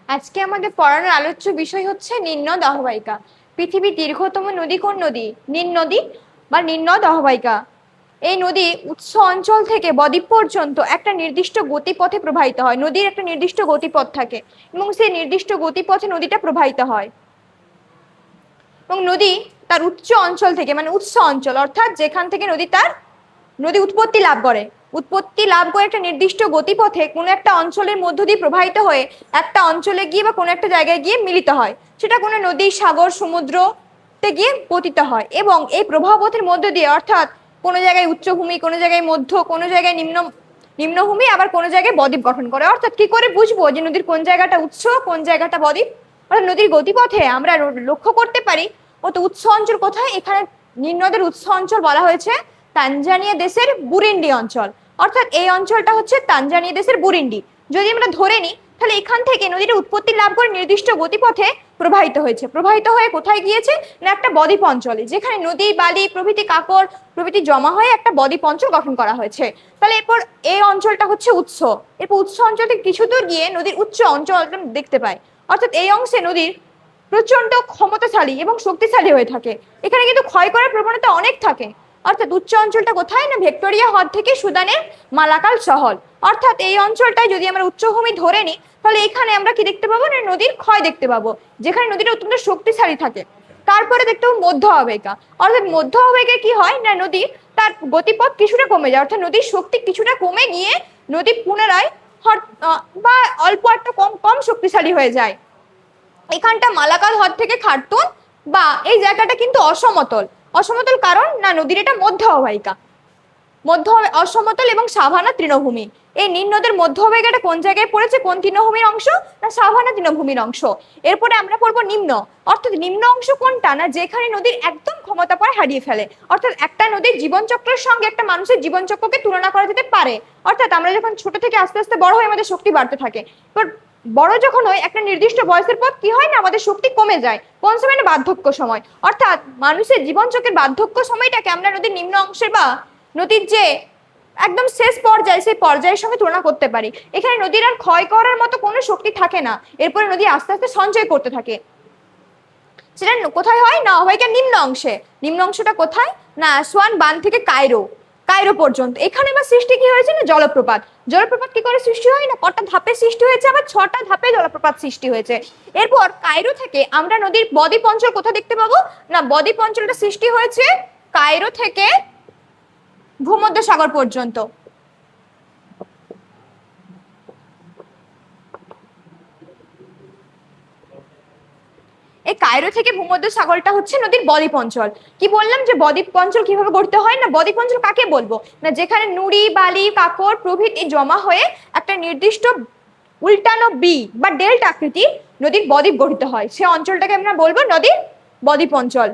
আজকে আমাদের পড়ানোর আলোচ্য বিষয় হচ্ছে নিম্নদ অববাহিকা। পৃথিবীর দীর্ঘতম নদী কোন নদী? নীল নদী বা নিম্নদ অববাহিকা। এই নদী উৎস অঞ্চল থেকে বদ্বীপ পর্যন্ত একটা নির্দিষ্ট গতিপথে প্রবাহিত হয়। নদীর একটা নির্দিষ্ট গতিপথ থাকে এবং সেই নির্দিষ্ট গতিপথে নদীটা প্রবাহিত হয়। এবং নদী তার উচ্চ অঞ্চল থেকে, মানে উৎস অঞ্চল অর্থাৎ যেখান থেকে নদী উৎপত্তি লাভ করে, একটা নির্দিষ্ট গতিপথে কোনো একটা অঞ্চলের মধ্য দিয়ে প্রবাহিত হয়ে একটা অঞ্চলে গিয়ে বা কোনো একটা জায়গায় গিয়ে মিলিত হয়। সেটা কোনো নদী, সাগর, সমুদ্রতে গিয়ে পতিত হয়। এবং এই প্রবাহপথের মধ্য দিয়ে, অর্থাৎ কোনো জায়গায় উচ্চভূমি, কোনো জায়গায় মধ্য, কোনো জায়গায় নিম্নভূমি, আবার কোনো জায়গায় বদ্বীপ গঠন করে। অর্থাৎ কি করে বুঝবো যে নদীর কোন জায়গাটা উৎস, কোন জায়গাটা বদ্বীপ? অর্থাৎ নদীর গতিপথে আমরা লক্ষ্য করতে পারি তো উৎস অঞ্চল কোথায়। এখানে নীল নদের উৎস অঞ্চল বলা হয়েছে তানজানিয়া দেশের বুরিন্ডি অঞ্চল। অর্থাৎ এই অঞ্চলটা হচ্ছে তানজানিয়া দেশের বুরিন্ডি। যদি আমরা ধরে নিই তাহলে এখান থেকে নদীর উৎপত্তি লাভ করে নির্দিষ্ট গতিপথে প্রবাহিত হয়েছে। প্রবাহিত হয়ে কোথায় গিয়েছে না একটা বদ্বীপ অঞ্চলে, যেখানে নদী, বালি প্রভৃতি, কাকড় প্রভৃতি জমা হয়ে একটা বদ্বীপ অঞ্চল গঠন করা হয়েছে। তাহলে এরপর এই অঞ্চলটা হচ্ছে উৎস। এরপর উৎস অঞ্চল থেকে কিছু দূর গিয়ে নদীর উচ্চ অঞ্চল দেখতে পাই। অর্থাৎ এই অংশে নদীর প্রচন্ড ক্ষমতাশালী এবং শক্তিশালী হয়ে থাকে। এখানে কিন্তু ক্ষয় করার প্রবণতা অনেক থাকে। অর্থাৎ উচ্চ অঞ্চলটা কোথায় না ভিক্টোরিয়া হ্রদ থেকে সুদানের মালাকাল শহর। অর্থাৎ এই অঞ্চলটায় যদি আমরা উচ্চভূমি ধরে নিই তাহলে এখানে আমরা কি দেখতে পাবো না নদীর ক্ষয় দেখতে পাবো, যেখানে নদীটা অত্যন্ত শক্তিশালী থাকে। তারপরে দেখতে পাবো মধ্য অববাহিকা। অর্থাৎ মধ্য অববাহিকায় কি হয় না নদী তার গতিপথ কিছুটা কমে যায়, অর্থাৎ নদীর শক্তি কিছুটা কমে গিয়ে নদী পুনরায় বা অল্প একটা কম শক্তিশালী হয়ে যায়। এখানটা মালাকাল হ্রদ থেকে খার্তুন বা এই জায়গাটা কিন্তু অসমতল কারণ না নদীর এটা মধ্য অববাহিকা, অসমতল এবং সাভানা তৃণভূমি। এই নীল নদের মধ্য অববাহিকাটা কোন জায়গায় পড়েছে, কোন তৃণভূমির অংশ না সাভানা তৃণভূমির অংশ। এরপরে আমরা পড়বো নিম্ন। অর্থাৎ নিম্ন অংশ কোনটা না যেখানে নদীর একদম ক্ষমতা পায় হারিয়ে ফেলে। অর্থাৎ একটা নদীর জীবনচক্রের সঙ্গে একটা মানুষের জীবনচক্রকে তুলনা করা যেতে পারে। অর্থাৎ আমরা যখন ছোট থেকে আস্তে আস্তে বড় হয়ে আমাদের শক্তি বাড়তে থাকে, এবার বড় যখন হয় একটা নির্দিষ্ট বয়সের পর কি হয় না আমাদের শক্তি কমে যায়। কোন সময় না বার্ধক্য সময়। অর্থাৎ মানুষের জীবনচক্রের বার্ধক্য সময়টাকে আমরা নদীর নিম্ন অংশের বা নদীর যে একদম শেষ পর্যায়ে সেই পর্যায়ের সঙ্গে তুলনা করতে পারি। এখানে নদীর আর ক্ষয় করার মতো কোনো শক্তি থাকে না। এরপরে নদী আস্তে আস্তে সঞ্চয় করতে থাকে। সেটা কোথায় হয় না অববাহিকার নিম্ন অংশে। নিম্ন অংশটা কোথায় না আসওয়ান বাঁধ থেকে কায়রো পর্যন্ত। এখানে বা সৃষ্টি কি হয়েছে না জলপ্রপাত। জলপ্রপাত কি করে সৃষ্টি হয় না কটা ধাপে সৃষ্টি হয়েছে, আবার 6টা ধাপে জলপ্রপাত সৃষ্টি হয়েছে। এরপর কায়রো থেকে আমরা নদীর বদ্বীপ অঞ্চল কোথায় দেখতে পাবো না বদ্বীপ অঞ্চলটা সৃষ্টি হয়েছে কায়রো থেকে ভূমধ্যসাগর পর্যন্ত। এই কায়রো থেকে ভূমধ্যসাগরটা হচ্ছে নদীর বদ্বীপ অঞ্চল। কি বললাম যে বদ্বীপ অঞ্চল কিভাবে গঠিত হয় না বদ্বীপ অঞ্চল কাকে বলবো না যেখানে নুড়ি, বালি, কাকড় প্রভৃতি জমা হয়ে একটা নির্দিষ্ট উল্টানো বি বা ডেল্টা আকৃতির নদীর বদ্বীপ গঠিত হয়, সে অঞ্চলটাকে আমরা বলবো নদীর বদ্বীপ অঞ্চল।